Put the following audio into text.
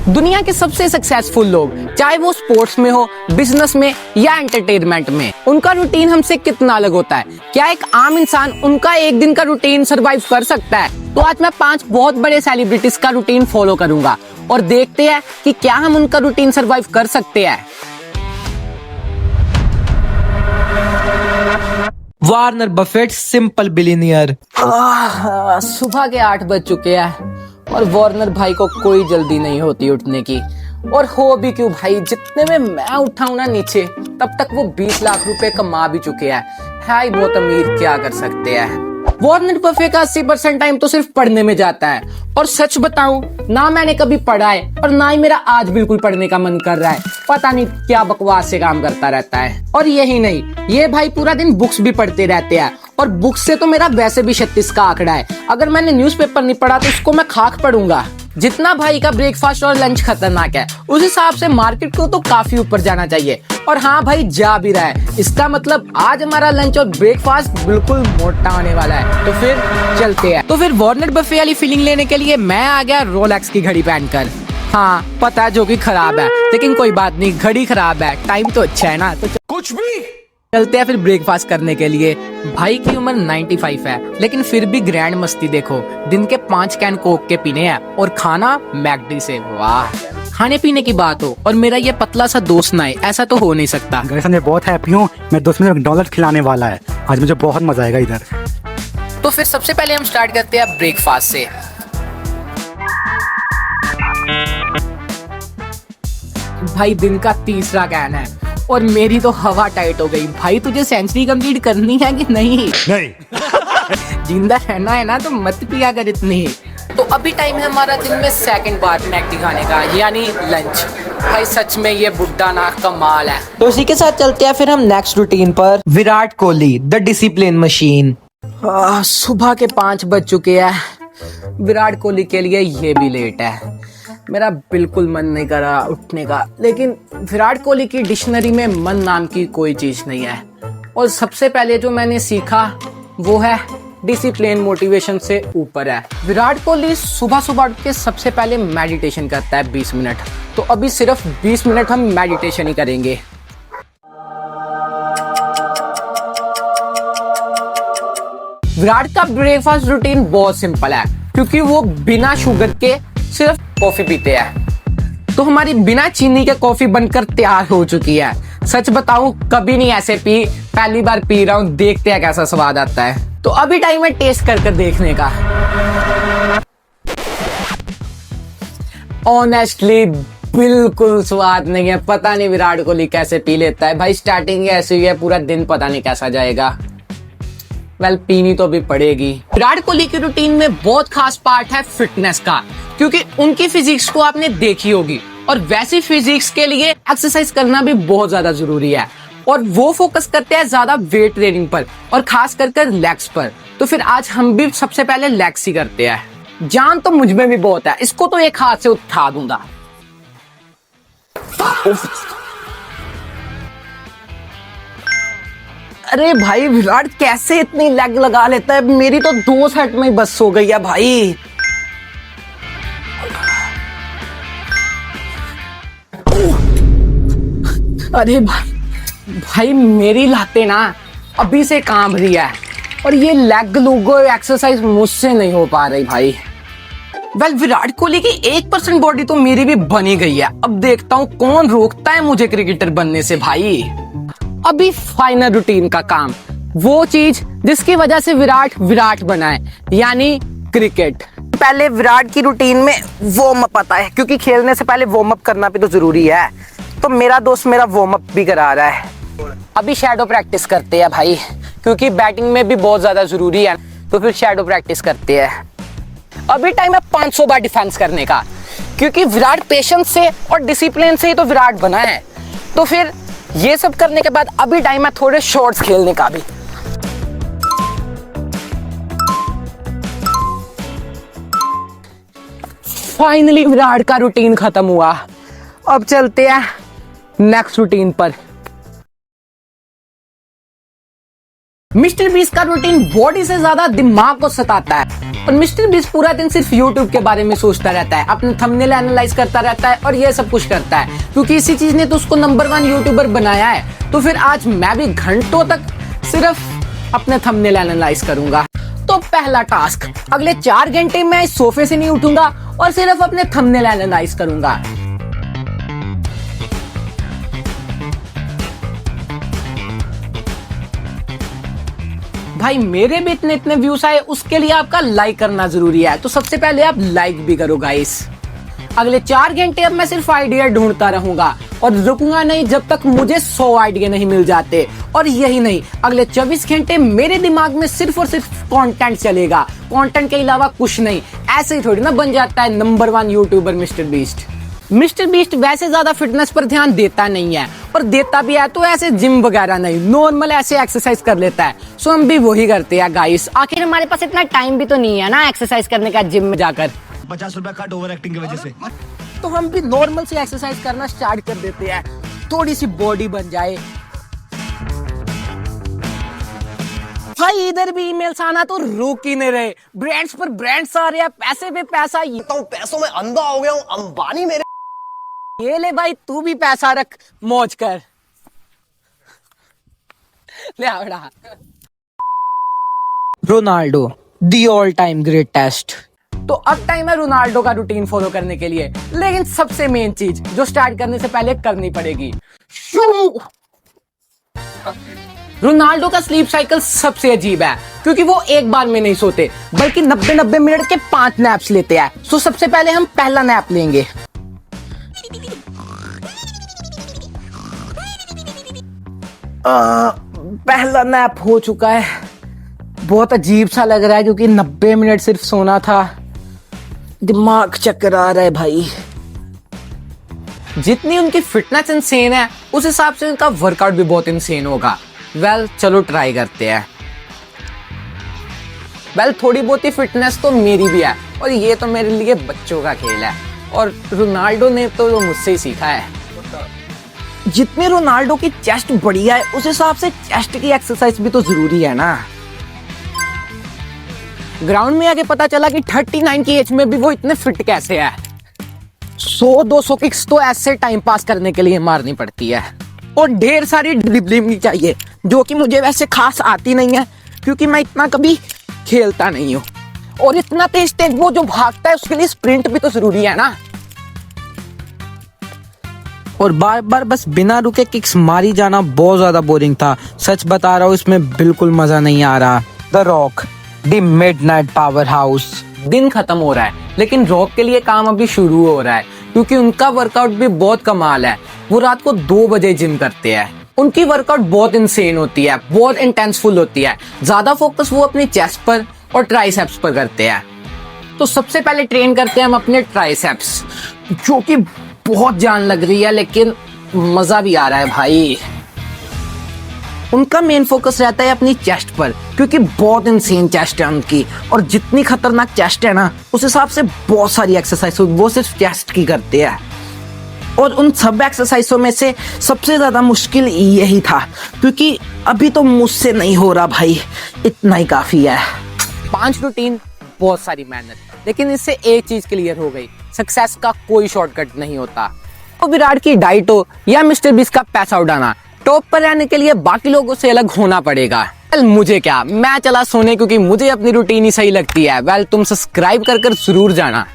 दुनिया के सबसे सक्सेसफुल लोग, चाहे वो स्पोर्ट्स में हो, बिजनेस में या एंटरटेनमेंट में, उनका रूटीन हमसे कितना अलग होता है। क्या एक आम इंसान उनका एक दिन का रूटीन सरवाइव कर सकता है? तो आज मैं 5 बहुत बड़े सेलिब्रिटीज का रूटीन फॉलो करूंगा और देखते हैं कि क्या हम उनका रूटीन सरवाइव कर सकते हैं। Warner Buffett simple billionaire. सुबह के 8 बज चुके हैं और वार्नर भाई को कोई जल्दी नहीं होती उठने की। और हो भी क्यों भाई, जितने में मैं उठाऊं ना नीचे, तब तक वो 20 लाख रुपए कमा भी चुके हैं। हाय बहुत अमीर, क्या कर सकते हैं। वार्नर बफेट का 80% टाइम तो सिर्फ पढ़ने में जाता है। और सच बताऊं ना, मैंने कभी पढ़ा है और ना ही मेरा आज बिल्कुल पढ़ने का मन कर रहा है। पता नहीं क्या बकवास से काम करता रहता है। और यही नहीं, ये भाई पूरा दिन बुक्स भी पढ़ते रहते हैं। और बुक्स से तो मेरा वैसे भी 36 का आंकड़ा है। अगर मैंने न्यूज़पेपर नहीं पढ़ा तो उसको मैं खाक पढ़ूंगा। जितना भाई का ब्रेकफास्ट और लंच खतरनाक है, उस हिसाब से मार्केट को तो काफी ऊपर जाना चाहिए। और हाँ भाई, जा भी रहा है। इसका मतलब आज हमारा लंच और ब्रेकफास्ट बिल्कुल मोटा होने वाला है। तो फिर चलते हैं। तो फिर वार्नर बफेट वाली फीलिंग लेने के लिए मैं आ गया रोलेक्स की घड़ी पहनकर। हाँ पता है, जो कि खराब है, लेकिन कोई बात नहीं, घड़ी खराब है, टाइम तो अच्छा है ना। तो कुछ भी चलते हैं फिर ब्रेकफास्ट करने के लिए। भाई की उम्र 95 है, लेकिन फिर भी ग्रैंड मस्ती देखो। दिन के 5 कैन कोक के पीने हैं और खाना मैकडी से। वाह, खाने पीने की बात हो और मेरा ये पतला सा दोस्त ना है, ऐसा तो हो नहीं सकता। मैं बहुत हैप्पी हूँ। मैं दोस्त में डॉलर खिलाने वाला है आज, मुझे बहुत मजा आएगा इधर। तो फिर सबसे पहले हम स्टार्ट करते हैं ब्रेकफास्ट से। भाई दिन का 3रा कैन है और मेरी तो हवा टाइट हो गई। भाई तुझे सेंचुरी कंप्लीट करनी है कि नहीं? जिंदा रहना है ना, तो मत पिया कर इतनी। तो अभी टाइम है हमारा दिन में सेकंड बार मैकडी खाने का, यानी लंच। भाई सच में ये बुड्ढा ना कमाल है। तो इसी के साथ चलते हैं फिर हम नेक्स्ट रूटीन पर। Virat Kohli the discipline machine. सुबह के 5 बज चुके हैं। विराट कोहली के लिए ये भी लेट है। मेरा बिल्कुल मन नहीं कर रहा उठने का, लेकिन विराट कोहली की डिक्शनरी में मन नाम की कोई चीज नहीं है। और सबसे पहले जो मैंने सीखा वो है डिसिप्लिन मोटिवेशन से ऊपर है। विराट कोहली सुबह सुबह उठ के सबसे पहले मेडिटेशन करता है 20 मिनट। तो अभी सिर्फ 20 मिनट हम मेडिटेशन ही करेंगे। विराट का ब्रेकफास्ट रूटीन बहुत सिंपल है, क्योंकि वो बिना शुगर के सिर्फ कॉफी पीते हैं। तो हमारी बिना चीनी के कॉफी बनकर तैयार हो चुकी है। सच बताऊं, कभी नहीं ऐसे पी, पहली बार पी रहा हूं, देखते हैं कैसा स्वाद आता है। तो अभी टाइम है टेस्ट कर देखने का। ऑनेस्टली बिल्कुल स्वाद नहीं है। पता नहीं विराट कोहली कैसे पी लेता है। भाई स्टार्टिंग ही ऐसी है, पूरा दिन पता नहीं कैसा जाएगा। पीनी तो भी पड़ेगी। विराट कोहली की रूटीन में बहुत खास पार्ट है फिटनेस का, क्योंकि उनकी फिजिक्स को आपने देखी होगी। और वैसी फिजिक्स के लिए एक्सरसाइज करना भी बहुत ज्यादा जरूरी है। और वो फोकस करते हैं ज्यादा वेट ट्रेनिंग पर और खास कर लेग्स पर। तो फिर आज हम भी सबसे पहले लेग्स ही करते हैं। जान तो मुझ में भी बहुत है, इसको तो एक हाथ से उठा दूंगा। अरे भाई, विराट कैसे इतनी लेग लगा लेता है? मेरी तो 2 सेट में बस हो गई है भाई। अरे भाई मेरी लाते ना अभी से कांप रही है और ये लेग लूगो एक्सरसाइज मुझसे नहीं हो पा रही भाई। विराट कोहली की 1% बॉडी तो मेरी भी बनी गई है। अब देखता हूँ कौन रोकता है मुझे क्रिकेटर बनने से भाई। अभी फाइनल रूटीन का काम, वो चीज जिसकी वजह से विराट बना है, यानी क्रिकेट। पहले विराट की रूटीन में वार्म अप आता है, क्योंकि खेलने से पहले वार्म अप करना भी तो जरूरी है। तो मेरा दोस्त मेरा वार्म अप भी करा रहा है। अभी शैडो प्रैक्टिस करते हैं भाई, क्योंकि बैटिंग में भी बहुत ज्यादा जरूरी है। तो फिर शैडो प्रैक्टिस करते हैं। अभी टाइम है 500 बार डिफेंस करने का, क्योंकि विराट पेशेंस से और डिसिप्लिन से ही तो विराट बना है। तो फिर ये सब करने के बाद अभी टाइम है थोड़े शॉट्स खेलने का भी। फाइनली विराट का रूटीन खत्म हुआ। अब चलते हैं नेक्स्ट रूटीन पर। मिस्टर बीस्ट का रूटीन बॉडी से ज्यादा दिमाग को सताता है और मिस्टर बीस्ट पूरा दिन सिर्फ यूट्यूब के बारे में सोचता रहता है, अपने थंबनेल एनालाइज करता रहता है और ये सब कुछ करता है, क्योंकि इसी चीज ने तो उसको नंबर 1 यूट्यूबर बनाया है। तो फिर आज मैं भी घंटों तक सिर्फ अपने थंबनेल एनालाइज करूंगा। तो पहला टास्क, अगले 4 घंटे मैं इस सोफे से नहीं उठूंगा और सिर्फ अपने थंबनेल एनालाइज करूंगा। भाई मेरे भी इतने व्यूज आए, उसके लिए आपका लाइक करना जरूरी है, तो सबसे पहले आप लाइक भी करो गाइस। अगले 4 घंटे अब मैं सिर्फ आइडिया ढूंढता रहूंगा और रुकूंगा नहीं जब तक मुझे 100 आइडिया नहीं मिल जाते। और यही नहीं, अगले 24 घंटे मेरे दिमाग में सिर्फ और सिर्फ कंटेंट चलेगा, कंटेंट के अलावा कुछ नहीं। ऐसे ही थोड़ी ना बन जाता है number 1 YouTuber mister beast. Mister beast वैसे ज्यादा फिटनेस पर ध्यान देता नहीं है, और देता भी है तो ऐसे जिम वगैरह नहीं, नॉर्मल ऐसे एक्सरसाइज कर लेता है। सो हम भी वही करते हैं गाइस। आखिर हमारे पास इतना टाइम भी तो नहीं है ना एक्सरसाइज करने का जिम में जाकर। 50 रुपया कट ओवर एक्टिंग की वजह से। तो हम भी नॉर्मल से एक्सरसाइज करना स्टार्ट कर देते हैं, थोड़ी सी बॉडी बन जाए। भाई इधर भी ईमेल्स आना तो रुक ही नहीं रहे, ब्रांड्स पर ब्रांड्स आ रहे हैं, पैसे पे पैसा। पैसों में अंधा हो गया हूँ, अंबानी मेरे। ये ले भाई, तू भी पैसा रख, मौज कर। ले आवड़ा। Ronaldo the all time greatest. तो अब टाइम है रोनाल्डो का रूटीन फॉलो करने के लिए, लेकिन सबसे मेन चीज जो स्टार्ट करने से पहले करनी पड़ेगी, रोनाल्डो का स्लीप साइकिल सबसे अजीब है, क्योंकि वो एक बार में नहीं सोते बल्कि 90 मिनट के 5 नैप्स लेते हैं। सो सबसे पहले हम पहला नैप लेंगे। पहला नैप हो चुका है, बहुत अजीब सा लग रहा है क्योंकि 90 मिनट सिर्फ सोना था। दिमाग चक्कर आ रहा है भाई। जितनी उनकी फिटनेस इंसेन है उस हिसाब से उनका वर्कआउट भी बहुत इंसेन होगा। चलो ट्राई करते हैं। थोड़ी बहुत ही फिटनेस तो मेरी भी है, और ये तो मेरे लिए बच्चों का खेल है, और रोनाल्डो ने तो मुझसे ही सीखा है। जितनी रोनाल्डो की चेस्ट बढ़िया है उस हिसाब से चेस्ट की एक्सरसाइज भी तो जरूरी है ना। ग्राउंड में आके पता चला कि 39 की एज में भी वो इतने फिट कैसे है। 100-200 किक्स तो ऐसे टाइम पास करने के लिए मारनी पड़ती है, और ढेर सारी ड्रिबलिंग भी चाहिए, जो कि मुझे वैसे खास आती नहीं है क्योंकि मैं इतना कभी खेलता नहीं हूँ। और इतना तेज वो जो भागता है उसके लिए स्प्रिंट भी तो जरूरी है ना। और बार बार बस बिना रुके किक्स मारी जाना बहुत ज्यादा बोरिंग था, सच बता रहा हूँ, इसमें बिल्कुल मजा नहीं आ रहा। The rock the midnight power house. दिन खत्म हो रहा है, लेकिन रॉक के लिए काम अभी शुरू हो रहा है, क्योंकि उनका वर्कआउट भी बहुत कमाल है। वो रात को 2 बजे जिम करते हैं। उनकी वर्कआउट बहुत इंसेन होती है, बहुत इंटेंसफुल होती है। ज्यादा फोकस वो अपनी चेस्ट पर और ट्राइसेप्स पर करते हैं। तो सबसे पहले ट्रेन करते हैं हम अपने ट्राइसेप्स, जो कि बहुत जान लग रही है, लेकिन मजा भी आ रहा है भाई। उनका मेन फोकस रहता है अपनी चेस्ट पर, क्योंकि बहुत इंसेन चेस्ट है उनकी, और जितनी खतरनाक चेस्ट है ना उस हिसाब से बहुत सारी एक्सरसाइज वो सिर्फ चेस्ट की करते हैं। और उन सब एक्सरसाइजों में से सबसे ज्यादा मुश्किल यही था, क्योंकि अभी तो मुझसे नहीं हो रहा भाई, इतना ही काफी है। 5 रूटीन, बहुत सारी मेहनत, लेकिन इससे एक चीज क्लियर हो गई, सक्सेस का कोई शॉर्टकट नहीं होता। तो विराट की डाइट हो या मिस्टर बीस्ट का पैसा उड़ाना, टॉप पर रहने के लिए बाकी लोगों से अलग होना पड़ेगा। मुझे क्या, मैं चला सोने, क्योंकि मुझे अपनी रूटीन ही सही लगती है। तुम सब्सक्राइब कर जरूर जाना।